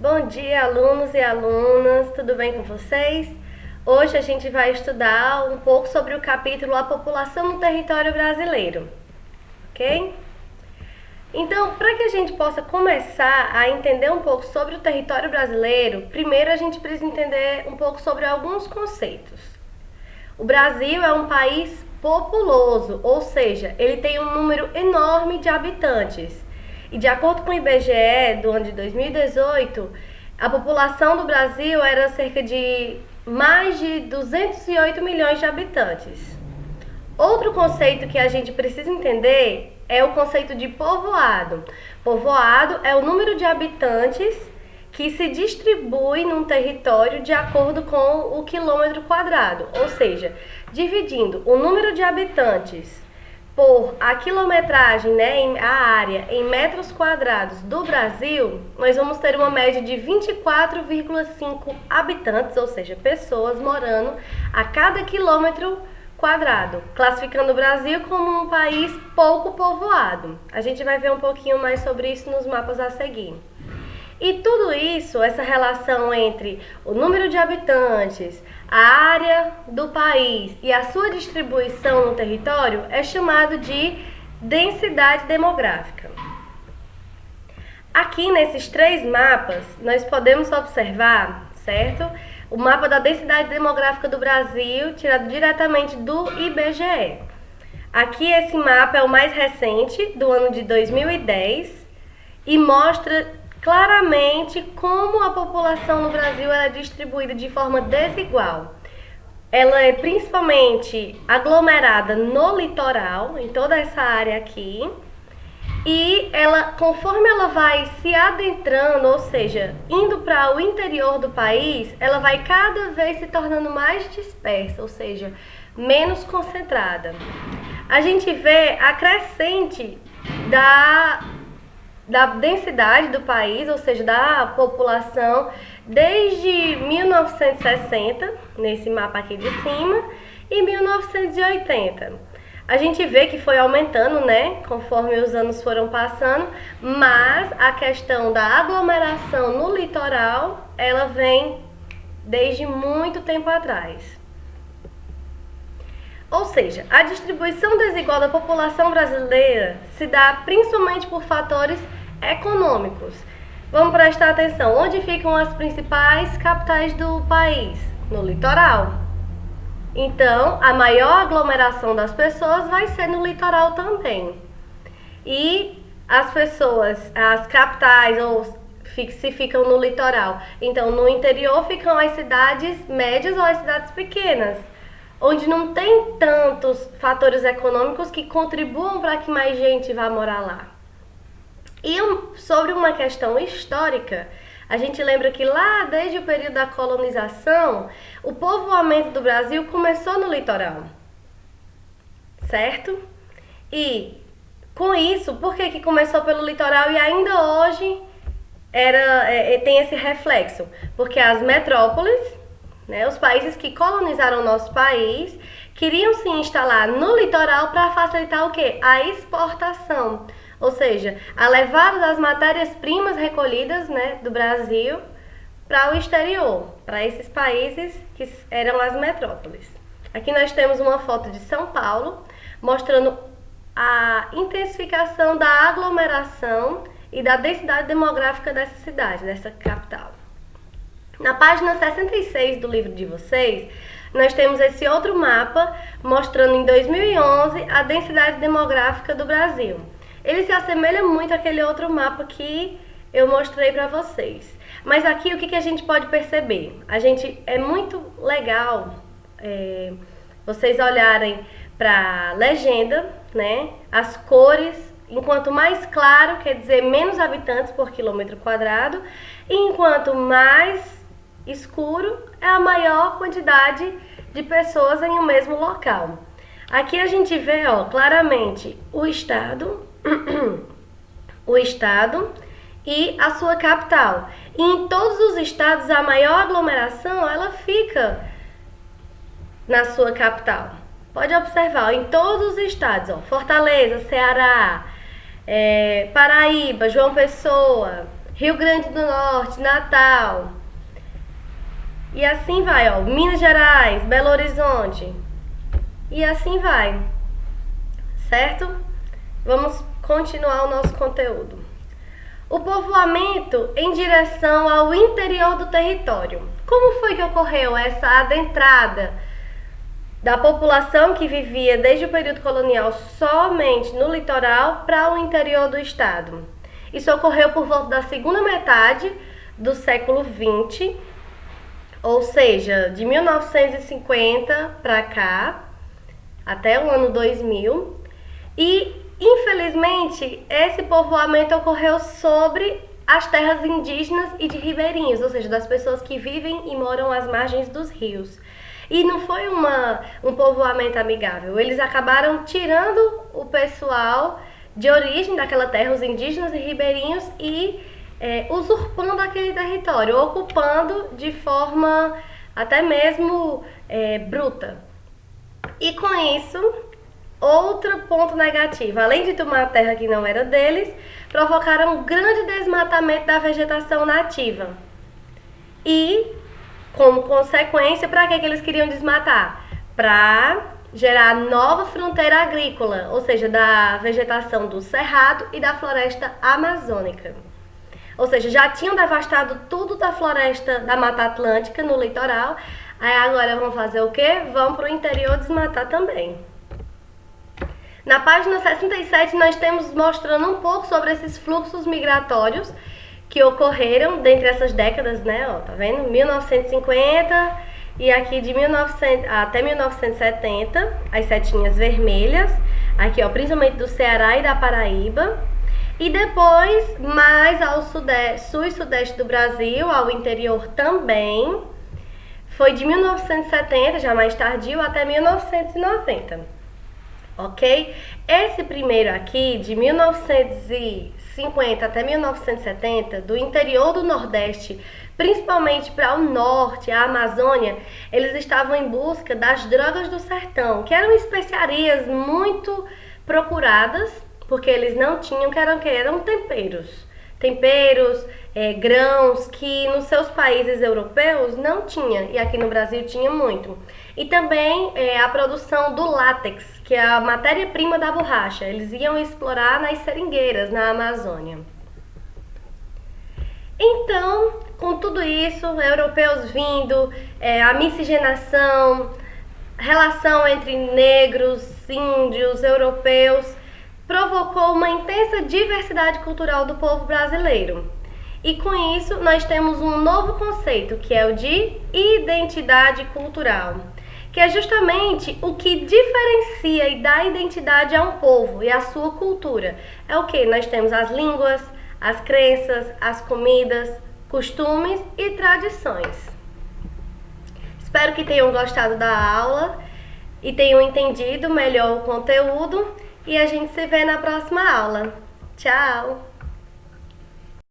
Bom dia, alunos e alunas, tudo bem com vocês? Hoje a gente vai estudar um pouco sobre o capítulo A População no Território Brasileiro, ok? Então, para que a gente possa começar a entender um pouco sobre o território brasileiro, primeiro a gente precisa entender um pouco sobre alguns conceitos. O Brasil é um país populoso, ou seja, ele tem um número enorme de habitantes. E de acordo com o IBGE, do ano de 2018, a população do Brasil era cerca de mais de 208 milhões de habitantes. Outro conceito que a gente precisa entender é o conceito de povoado. Povoado é o número de habitantes que se distribui num território de acordo com o quilômetro quadrado, ou seja, dividindo o número de habitantes por a quilometragem, a área em metros quadrados do Brasil, nós vamos ter uma média de 24,5 habitantes, ou seja, pessoas morando a cada quilômetro quadrado, classificando o Brasil como um país pouco povoado. A gente vai ver um pouquinho mais sobre isso nos mapas a seguir. E tudo isso, essa relação entre o número de habitantes, a área do país e a sua distribuição no território é chamado de densidade demográfica. Aqui nesses três mapas, nós podemos observar, certo? O mapa da densidade demográfica do Brasil, tirado diretamente do IBGE. Aqui esse mapa é o mais recente, do ano de 2010, e mostra claramente como a população no Brasil é distribuída de forma desigual. Ela é principalmente aglomerada no litoral, em toda essa área aqui, e ela, conforme ela vai se adentrando, ou seja, indo para o interior do país, ela vai cada vez se tornando mais dispersa, ou seja, menos concentrada. A gente vê a crescente da densidade do país, ou seja, da população, desde 1960, nesse mapa aqui de cima, e 1980. A gente vê que foi aumentando, conforme os anos foram passando, mas a questão da aglomeração no litoral, ela vem desde muito tempo atrás. Ou seja, a distribuição desigual da população brasileira se dá principalmente por fatores econômicos. Vamos prestar atenção, onde ficam as principais capitais do país? No litoral. Então, a maior aglomeração das pessoas vai ser no litoral também. E as pessoas, as capitais, se ficam no litoral. Então, no interior ficam as cidades médias ou as cidades pequenas, onde não tem tantos fatores econômicos que contribuam para que mais gente vá morar lá. E sobre uma questão histórica, a gente lembra que lá desde o período da colonização, o povoamento do Brasil começou no litoral, certo? E com isso, por que começou pelo litoral e ainda hoje tem esse reflexo? Porque as metrópoles, os países que colonizaram o nosso país, queriam se instalar no litoral para facilitar o quê? A exportação. Ou seja, a levada das matérias-primas recolhidas do Brasil para o exterior, para esses países que eram as metrópoles. Aqui nós temos uma foto de São Paulo, mostrando a intensificação da aglomeração e da densidade demográfica dessa cidade, dessa capital. Na página 66 do livro de vocês, nós temos esse outro mapa mostrando em 2011 a densidade demográfica do Brasil. Ele se assemelha muito àquele outro mapa que eu mostrei para vocês. Mas aqui o que a gente pode perceber? É muito legal vocês olharem para a legenda, as cores, enquanto mais claro quer dizer menos habitantes por quilômetro quadrado, e enquanto mais escuro é a maior quantidade de pessoas em um mesmo local. Aqui a gente vê claramente o estado e a sua capital. E em todos os estados a maior aglomeração ela fica na sua capital. Pode observar, em todos os estados, Fortaleza, Ceará, Paraíba, João Pessoa, Rio Grande do Norte, Natal. E assim vai, ó, Minas Gerais, Belo Horizonte. E assim vai. Certo? Vamos continuar o nosso conteúdo. O povoamento em direção ao interior do território. Como foi que ocorreu essa adentrada da população que vivia desde o período colonial somente no litoral para o interior do estado? Isso ocorreu por volta da segunda metade do século XX, ou seja, de 1950 para cá, até o ano 2000, e infelizmente esse povoamento ocorreu sobre as terras indígenas e de ribeirinhos, ou seja, das pessoas que vivem e moram às margens dos rios. E não foi um povoamento amigável, eles acabaram tirando o pessoal de origem daquela terra, os indígenas e ribeirinhos, e usurpando aquele território, ocupando de forma até mesmo bruta. E com isso, outro ponto negativo, além de tomar a terra que não era deles, provocaram um grande desmatamento da vegetação nativa. E, como consequência, para que eles queriam desmatar? Para gerar nova fronteira agrícola, ou seja, da vegetação do cerrado e da floresta amazônica. Ou seja, já tinham devastado tudo da floresta da Mata Atlântica no litoral, aí agora vão fazer o quê? Vão para o interior desmatar também. Na página 67 nós temos mostrando um pouco sobre esses fluxos migratórios que ocorreram dentre essas décadas, né? Ó, tá vendo? 1950 e aqui de 1900 até 1970, as setinhas vermelhas, aqui ó, principalmente do Ceará e da Paraíba. E depois, mais ao sudeste, sul e sudeste do Brasil, ao interior também, foi de 1970, já mais tardio, até 1990, ok? Esse primeiro aqui, de 1950 até 1970, do interior do Nordeste, principalmente para o norte, a Amazônia, eles estavam em busca das drogas do sertão, que eram especiarias muito procuradas, porque eles não tinham, que eram temperos, grãos que nos seus países europeus não tinha, e aqui no Brasil tinha muito. E também a produção do látex, que é a matéria-prima da borracha, eles iam explorar nas seringueiras, na Amazônia. Então, com tudo isso, europeus vindo, a miscigenação, relação entre negros, índios, europeus, provocou uma intensa diversidade cultural do povo brasileiro. E com isso, nós temos um novo conceito, que é o de identidade cultural, que é justamente o que diferencia e dá identidade a um povo e a sua cultura. É o que? Nós temos as línguas, as crenças, as comidas, costumes e tradições. Espero que tenham gostado da aula e tenham entendido melhor o conteúdo. E a gente se vê na próxima aula. Tchau!